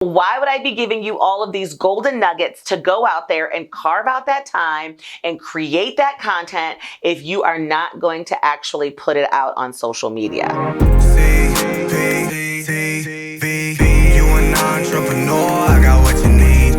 Why would I be giving you all of these golden nuggets to go out there and carve out that time and create that content if you are not going to actually put it out on social media? You an entrepreneur, I got what you need.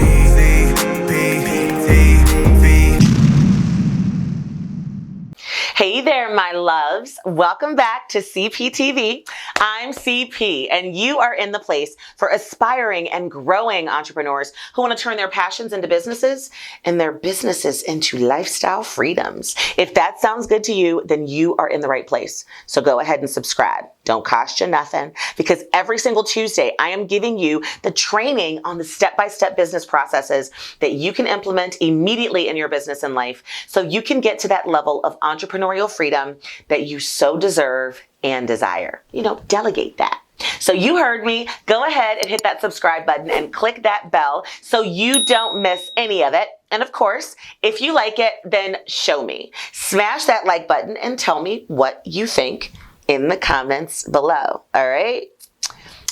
Hey there, my loves. Welcome back to CPTV. I'm CP, and you are in the place for aspiring and growing entrepreneurs who want to turn their passions into businesses and their businesses into lifestyle freedoms. If that sounds good to you, then you are in the right place. So go ahead and subscribe. Don't cost you nothing, because every single Tuesday, I am giving you the training on the step-by-step business processes that you can implement immediately in your business and life so you can get to that level of entrepreneurial freedom that you so deserve and desire. Delegate that. So you heard me. Go ahead and hit that subscribe button and click that bell so you don't miss any of it. And of course, if you like it, then show me. Smash that like button and tell me what you think in the comments below. All right.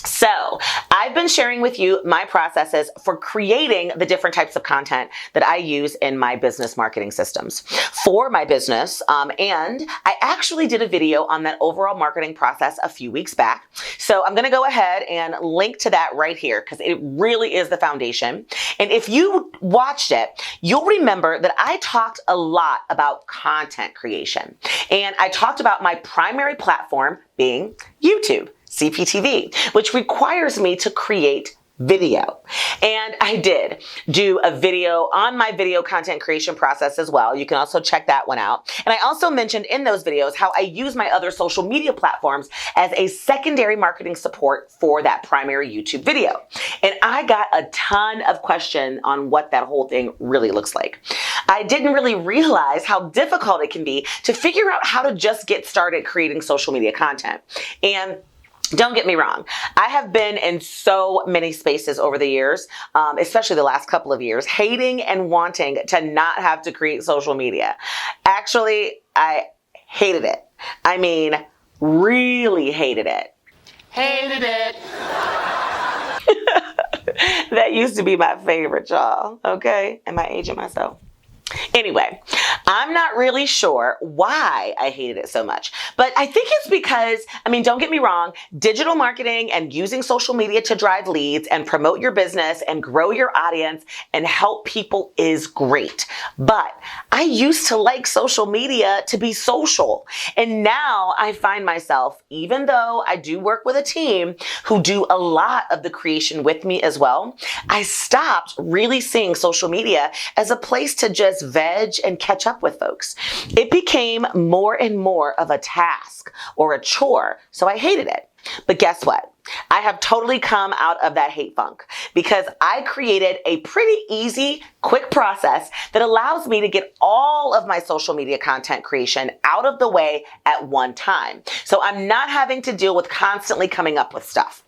So I've been sharing with you my processes for creating the different types of content that I use in my business marketing systems for my business. And I actually did a video on that overall marketing process a few weeks back. So I'm going to go ahead and link to that right here because it really is the foundation. And if you watched it, you'll remember that I talked a lot about content creation. And I talked about my primary platform being YouTube. CPTV, which requires me to create video. And I did do a video on my video content creation process as well. You can also check that one out. And I also mentioned in those videos how I use my other social media platforms as a secondary marketing support for that primary YouTube video. And I got a ton of questions on what that whole thing really looks like. I didn't really realize how difficult it can be to figure out how to just get started creating social media content. And don't get me wrong. I have been in so many spaces over the years, especially the last couple of years, hating and wanting to not have to create social media. Actually, I hated it. I mean, really hated it. Hated it. That used to be my favorite, y'all. Okay? Am I aging myself? Anyway, I'm not really sure why I hated it so much, but I think it's because, don't get me wrong, digital marketing and using social media to drive leads and promote your business and grow your audience and help people is great. But I used to like social media to be social. And now I find myself, even though I do work with a team who do a lot of the creation with me as well, I stopped really seeing social media as a place to just veg and catch up with folks. It became more and more of a task or a chore, so I hated it. But guess what? I have totally come out of that hate funk because I created a pretty easy, quick process that allows me to get all of my social media content creation out of the way at one time. So I'm not having to deal with constantly coming up with stuff.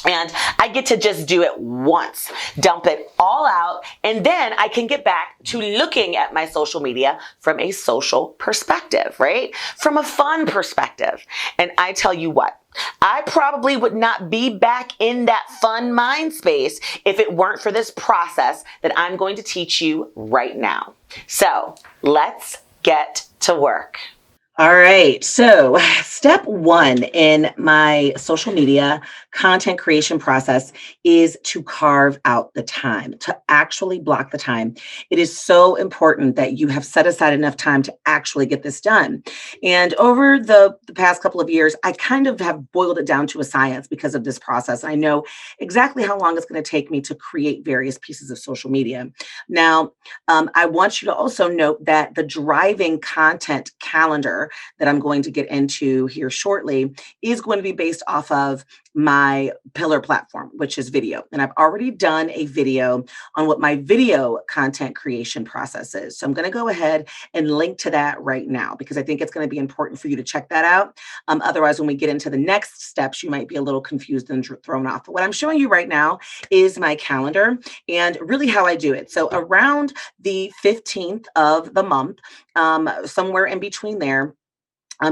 And I get to just do it once, dump it all out, and then I can get back to looking at my social media from a social perspective, right? From a fun perspective. And I tell you what, I probably would not be back in that fun mind space if it weren't for this process that I'm going to teach you right now. So let's get to work. All right. So step one in my social media content creation process is to carve out the time, to actually block the time. It is so important that you have set aside enough time to actually get this done. And over the past couple of years, I kind of have boiled it down to a science because of this process. I know exactly how long it's going to take me to create various pieces of social media. Now, I want you to also note that the driving content calendar that I'm going to get into here shortly is going to be based off of my pillar platform, which is video. And I've already done a video on what my video content creation process is. So I'm going to go ahead and link to that right now because I think it's going to be important for you to check that out. Otherwise, when we get into the next steps, you might be a little confused and thrown off. But what I'm showing you right now is my calendar and really how I do it. So around the 15th of the month, somewhere in between there,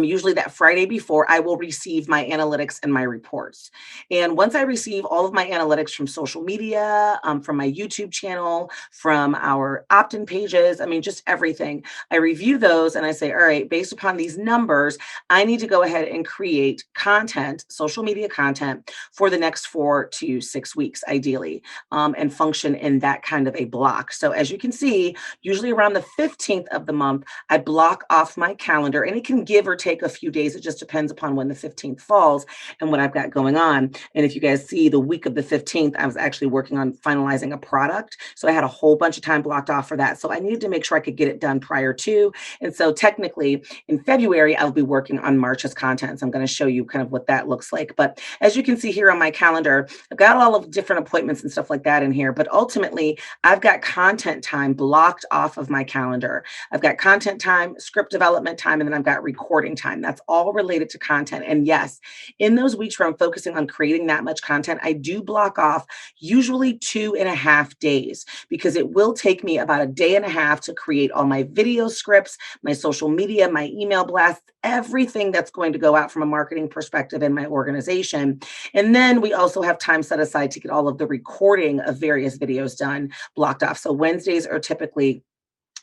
Usually that Friday before, I will receive my analytics and my reports. And once I receive all of my analytics from social media, from my YouTube channel, from our opt-in pages, I mean, just everything, I review those and I say, all right, based upon these numbers, I need to go ahead and create content, social media content for the next 4 to 6 weeks, ideally, and function in that kind of a block. So as you can see, usually around the 15th of the month, I block off my calendar, and it can give or take a few days. It just depends upon when the 15th falls and what I've got going on. And if you guys see, the week of the 15th, I was actually working on finalizing a product. So I had a whole bunch of time blocked off for that. So I needed to make sure I could get it done prior to. And so technically in February, I'll be working on March's content. So I'm going to show you kind of what that looks like. But as you can see here on my calendar, I've got all of different appointments and stuff like that in here. But ultimately, I've got content time blocked off of my calendar. I've got content time, script development time, and then I've got recording time. That's all related to content. And yes, in those weeks where I'm focusing on creating that much content, I do block off usually 2.5 days, because it will take me about a day and a half to create all my video scripts, my social media, my email blasts, everything that's going to go out from a marketing perspective in my organization. And then we also have time set aside to get all of the recording of various videos done, blocked off. So Wednesdays are typically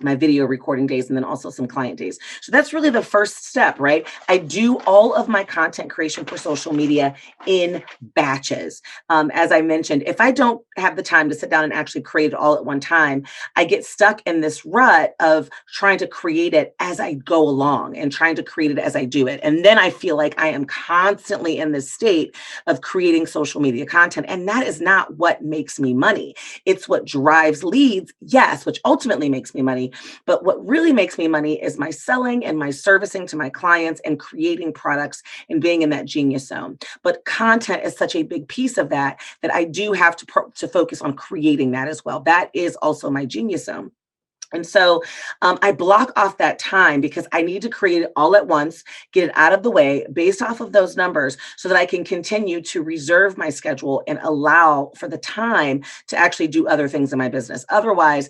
my video recording days, and then also some client days. So that's really the first step, right? I do all of my content creation for social media in batches. As I mentioned, if I don't have the time to sit down and actually create it all at one time, I get stuck in this rut of trying to create it as I go along and trying to create it as I do it. And then I feel like I am constantly in this state of creating social media content. And that is not what makes me money. It's what drives leads, yes, which ultimately makes me money. But what really makes me money is my selling and my servicing to my clients and creating products and being in that genius zone. But content is such a big piece of that that I do have to focus on creating that as well. That is also my genius zone. And so I block off that time because I need to create it all at once, get it out of the way based off of those numbers so that I can continue to reserve my schedule and allow for the time to actually do other things in my business. Otherwise,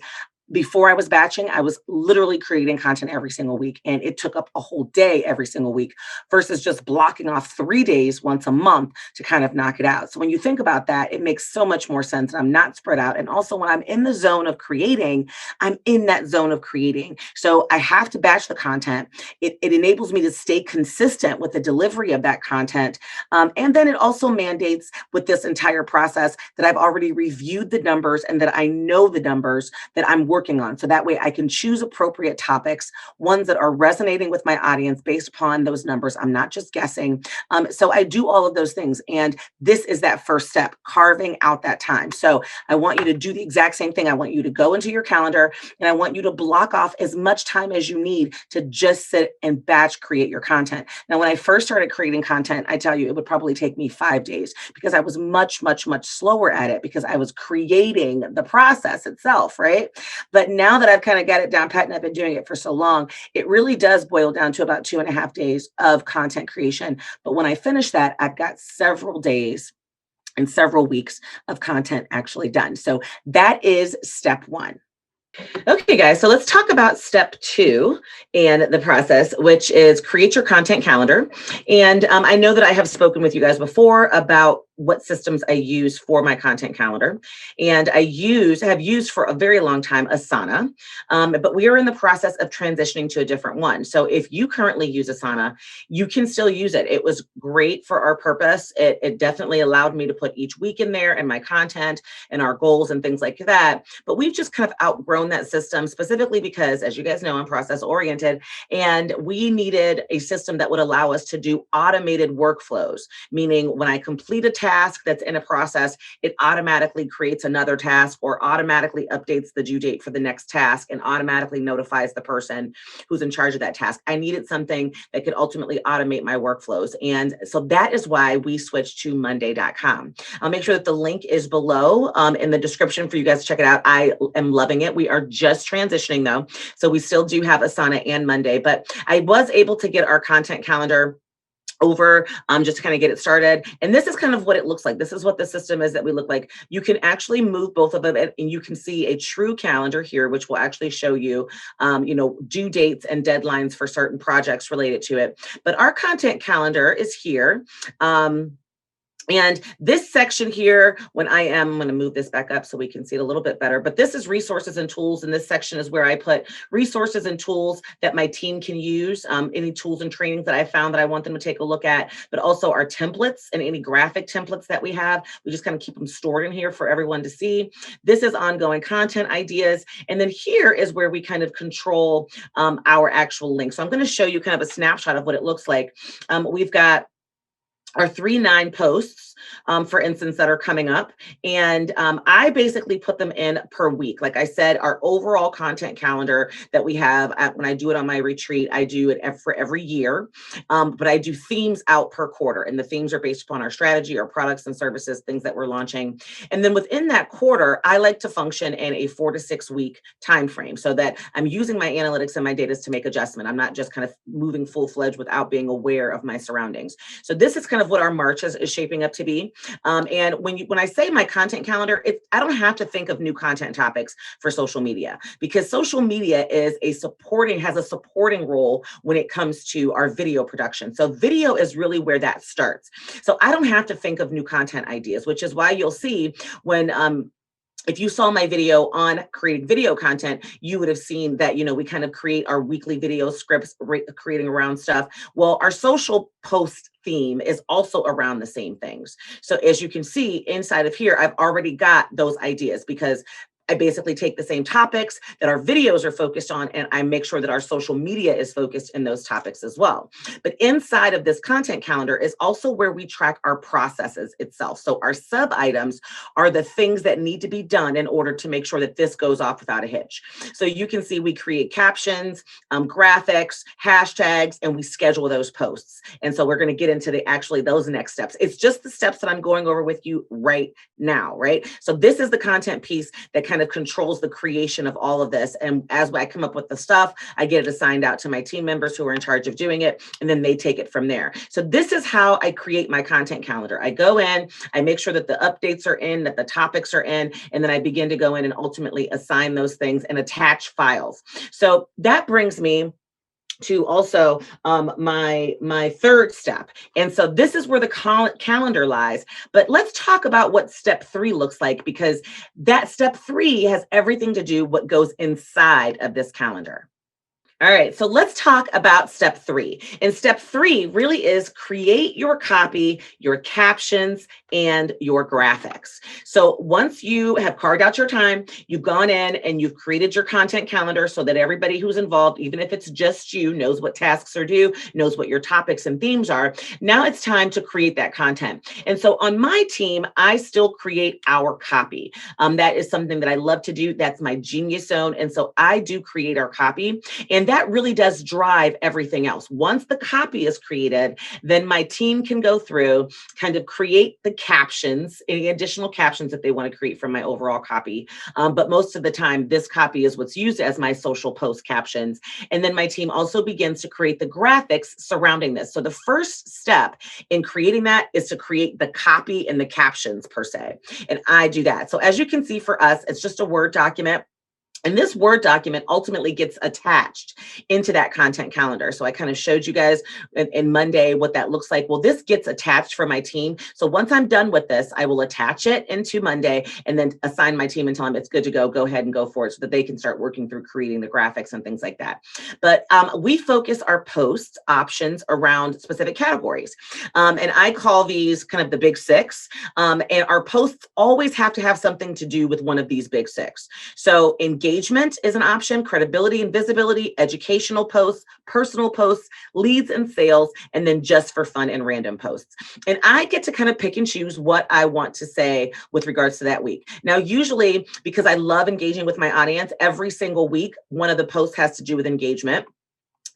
before I was batching, I was literally creating content every single week, and it took up a whole day every single week versus just blocking off 3 days once a month to kind of knock it out. So when you think about that, it makes so much more sense. I'm not spread out. And also when I'm in the zone of creating, I'm in that zone of creating. So I have to batch the content. It enables me to stay consistent with the delivery of that content. And then it also mandates with this entire process that I've already reviewed the numbers and that I know the numbers that I'm working on. So that way I can choose appropriate topics, ones that are resonating with my audience based upon those numbers. I'm not just guessing. So I do all of those things. And this is that first step, carving out that time. So I want you to do the exact same thing. I want you to go into your calendar and I want you to block off as much time as you need to just sit and batch create your content. Now, when I first started creating content, I tell you, it would probably take me 5 days because I was much, much, much slower at it because I was creating the process itself, right? But now that I've kind of got it down pat and I've been doing it for so long, it really does boil down to about 2.5 days of content creation. But when I finish that, I've got several days and several weeks of content actually done. So that is step one. Okay, guys, so let's talk about step 2 and the process, which is create your content calendar. And I know that I have spoken with you guys before about what systems I use for my content calendar. And I have used for a very long time Asana, but we are in the process of transitioning to a different one. So if you currently use Asana, you can still use it. It was great for our purpose. It definitely allowed me to put each week in there and my content and our goals and things like that. But we've just kind of outgrown that system specifically because, as you guys know, I'm process oriented, and we needed a system that would allow us to do automated workflows, meaning when I complete a task that's in a process, it automatically creates another task or automatically updates the due date for the next task and automatically notifies the person who's in charge of that task. I needed something that could ultimately automate my workflows. And so that is why we switched to Monday.com. I'll make sure that the link is below in the description for you guys to check it out. I am loving it. We are just transitioning though. So we still do have Asana and Monday, but I was able to get our content calendar over just to kind of get it started. And this is kind of what it looks like. This is what the system is that we look like. You can actually move both of them, and you can see a true calendar here, which will actually show you, due dates and deadlines for certain projects related to it. But our content calendar is here. And this section here, I'm going to move this back up so we can see it a little bit better, but this is resources and tools. And this section is where I put resources and tools that my team can use, any tools and trainings that I found that I want them to take a look at, but also our templates and any graphic templates that we have. We just kind of keep them stored in here for everyone to see. This is ongoing content ideas. And then here is where we kind of control our actual link. So I'm going to show you kind of a snapshot of what it looks like. We've got our 3/9 posts, for instance, that are coming up. And I basically put them in per week. Like I said, our overall content calendar that we have, when I do it on my retreat, I do it for every year, but I do themes out per quarter. And the themes are based upon our strategy, our products and services, things that we're launching. And then within that quarter, I like to function in a 4 to 6 week time frame so that I'm using my analytics and my data to make adjustment. I'm not just kind of moving full-fledged without being aware of my surroundings. So this is kind of what our March is shaping up to be. And when I say my content calendar, I don't have to think of new content topics for social media, because social media has a supporting role when it comes to our video production. So video is really where that starts. So I don't have to think of new content ideas, which is why you'll see when if you saw my video on creating video content, you would have seen that, we kind of create our weekly video scripts, creating around stuff. Well, our social post theme is also around the same things. So as you can see inside of here, I've already got those ideas, because I basically take the same topics that our videos are focused on, and I make sure that our social media is focused in those topics as well. But inside of this content calendar is also where we track our processes itself. So our sub items are the things that need to be done in order to make sure that this goes off without a hitch. So you can see we create captions, graphics, hashtags, and we schedule those posts. And so we're going to get into those next steps. It's just the steps that I'm going over with you right now, right? So this is the content piece that kind of controls the creation of all of this. And as I come up with the stuff, I get it assigned out to my team members who are in charge of doing it, and then they take it from there. So this is how I create my content calendar. I go in, I make sure that the updates are in, that the topics are in, and then I begin to go in and ultimately assign those things and attach files. So that brings me to also my third step. And so this is where the calendar lies. But let's talk about what step 3 looks like, because that step 3 has everything to do what goes inside of this calendar. All right, so let's talk about step 3. And step 3 really is create your copy, your captions, and your graphics. So once you have carved out your time, you've gone in and you've created your content calendar so that everybody who's involved, even if it's just you, knows what tasks are due, knows what your topics and themes are. Now it's time to create that content. And so on my team, I still create our copy. That is something that I love to do. That's my genius zone. And so I do create our copy. And that really does drive everything else. Once the copy is created, then my team can go through, kind of create the captions, any additional captions that they want to create from my overall copy. But most of the time, this copy is what's used as my social post captions. And then my team also begins to create the graphics surrounding this. So the first step in creating that is to create the copy and the captions per se. And I do that. So as you can see, for us, it's just a Word document. And this Word document ultimately gets attached into that content calendar. So I kind of showed you guys in Monday what that looks like. Well, this gets attached for my team. So once I'm done with this, I will attach it into Monday and then assign my team and tell them it's good to go. Go ahead and go for it so that they can start working through creating the graphics and things like that. But we focus our post options around specific categories. And I call these kind of the big 6. And our posts always have to have something to do with one of these big 6. So engagement is an option, credibility and visibility, educational posts, personal posts, leads and sales, and then just for fun and random posts. And I get to kind of pick and choose what I want to say with regards to that week. Now, usually, because I love engaging with my audience, every single week, one of the posts has to do with engagement.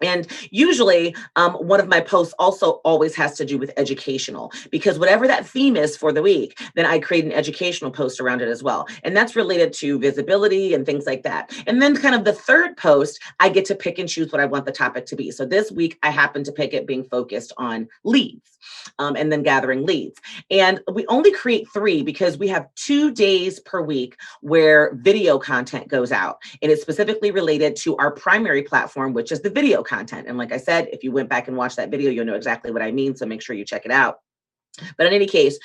And usually one of my posts also always has to do with educational, because whatever that theme is for the week, then I create an educational post around it as well. And that's related to visibility and things like that. And then kind of the third post, I get to pick and choose what I want the topic to be. So this week I happen to pick it being focused on leads and then gathering leads. And we only create 3 because we have 2 days per week where video content goes out. And it's specifically related to our primary platform, which is the video content. And like I said, if you went back and watched that video, you'll know exactly what I mean. So make sure you check it out. But in any case,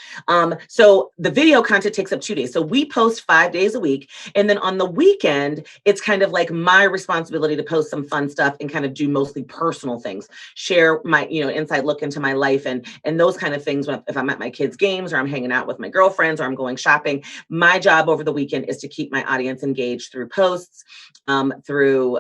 so the video content takes up 2 days. So we post 5 days a week. And then on the weekend, it's kind of like my responsibility to post some fun stuff and kind of do mostly personal things, share my, inside look into my life and those kind of things. If I'm at my kids' games or I'm hanging out with my girlfriends or I'm going shopping, my job over the weekend is to keep my audience engaged through posts, through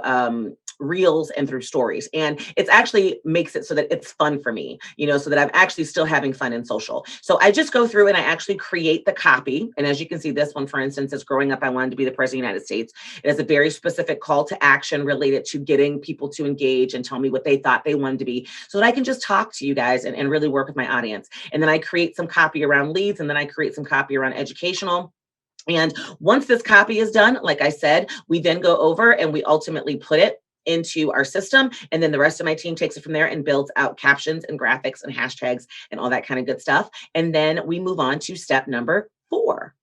reels and through stories. And it's actually makes it so that it's fun for me, so that I'm actually still having fun in social. So I just go through and I actually create the copy. And as you can see, this one, for instance, is growing up, I wanted to be the president of the United States. It has a very specific call to action related to getting people to engage and tell me what they thought they wanted to be, so that I can just talk to you guys and really work with my audience. And then I create some copy around leads, and then I create some copy around educational. And once this copy is done, like I said, we then go over and we ultimately put it into our system. And then the rest of my team takes it from there and builds out captions and graphics and hashtags and all that kind of good stuff. And then we move on to step number 4.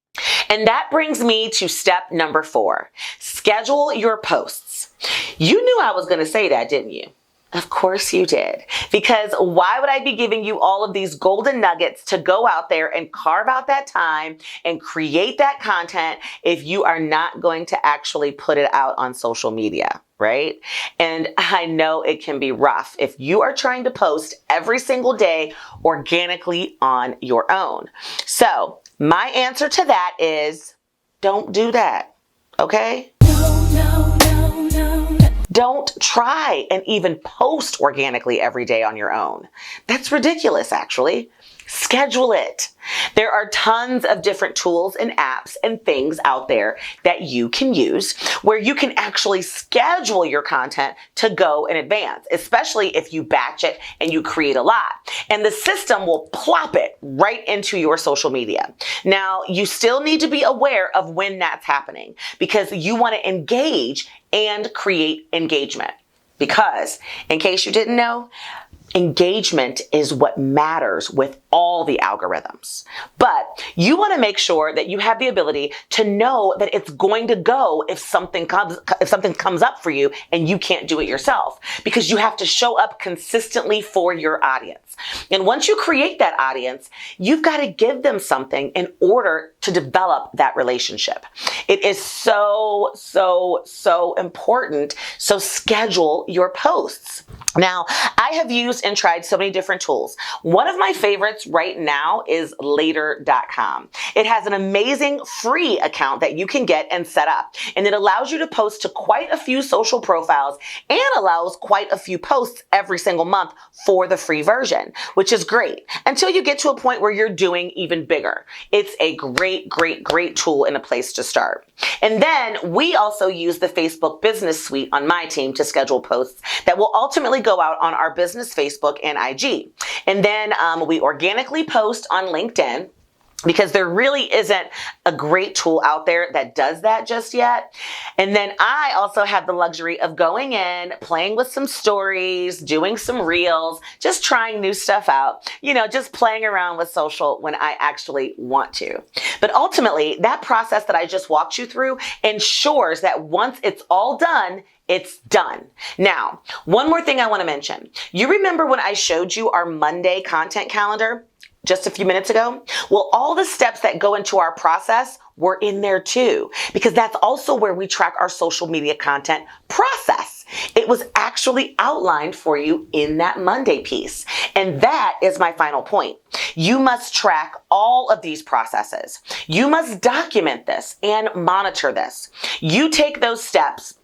And that brings me to step number 4, schedule your posts. You knew I was going to say that, didn't you? Of course you did. Because why would I be giving you all of these golden nuggets to go out there and carve out that time and create that content if you are not going to actually put it out on social media, right? And I know it can be rough if you are trying to post every single day organically on your own. So my answer to that is don't do that, okay? Don't try and even post organically every day on your own. That's ridiculous, actually. Schedule it. There are tons of different tools and apps and things out there that you can use where you can actually schedule your content to go in advance, especially if you batch it and you create a lot. And the system will plop it right into your social media. Now, you still need to be aware of when that's happening because you want to engage and create engagement. Because, in case you didn't know, engagement is what matters with all the algorithms. But you want to make sure that you have the ability to know that it's going to go if something comes up for you and you can't do it yourself, because you have to show up consistently for your audience. And once you create that audience, you've got to give them something in order to develop that relationship. It is so, so, so important. So schedule your posts. Now, I have used and tried so many different tools. One of my favorites right now is later.com. It has an amazing free account that you can get and set up. And it allows you to post to quite a few social profiles and allows quite a few posts every single month for the free version, which is great until you get to a point where you're doing even bigger. It's a great, great, great tool and a place to start. And then we also use the Facebook Business Suite on my team to schedule posts that will ultimately go out on our business Facebook and IG. And then we organically post on LinkedIn, because there really isn't a great tool out there that does that just yet. And then I also have the luxury of going in, playing with some stories, doing some reels, just trying new stuff out, just playing around with social when I actually want to. But ultimately, that process that I just walked you through ensures that once it's all done, it's done. Now, one more thing I want to mention. You remember when I showed you our Monday content calendar just a few minutes ago? Well, all the steps that go into our process were in there too, because that's also where we track our social media content process. It was actually outlined for you in that Monday piece. And that is my final point. You must track all of these processes. You must document this and monitor this. You take those steps,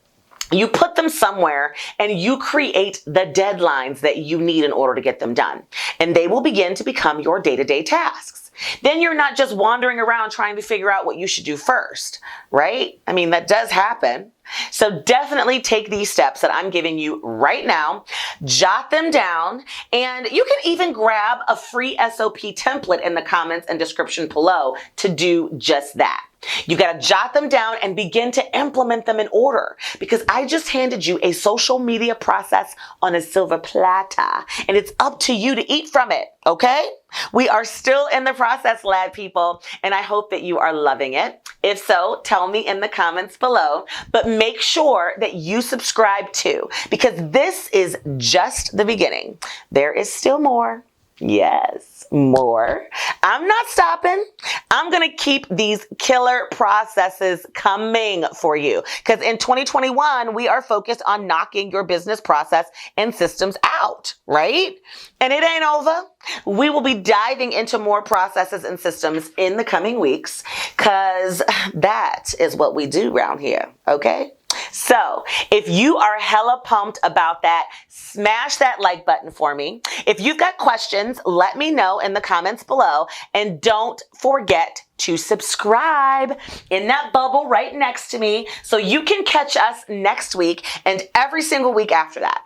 you put them somewhere, and you create the deadlines that you need in order to get them done. And they will begin to become your day-to-day tasks. then you're not just wandering around trying to figure out what you should do first, right? I mean, that does happen. So definitely take these steps that I'm giving you right now, jot them down, and you can even grab a free SOP template in the comments and description below to do just that. You got to jot them down and begin to implement them in order, because I just handed you a social media process on a silver platter, and it's up to you to eat from it, okay? We are still in the process lab, people, and I hope that you are loving it. If so, tell me in the comments below, but make sure that you subscribe too, because this is just the beginning. There is still more. Yes, more. I'm not stopping. I'm going to keep these killer processes coming for you, because in 2021, we are focused on knocking your business process and systems out, right? And it ain't over. We will be diving into more processes and systems in the coming weeks, because that is what we do around here, okay? So if you are hella pumped about that, smash that like button for me. If you've got questions, let me know in the comments below. And don't forget to subscribe in that bubble right next to me so you can catch us next week and every single week after that.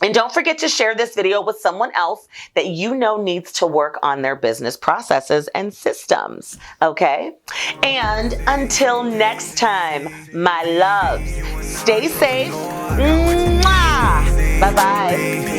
And don't forget to share this video with someone else that you know needs to work on their business processes and systems, okay? And until next time, my loves, stay safe. Mwah! Bye-bye.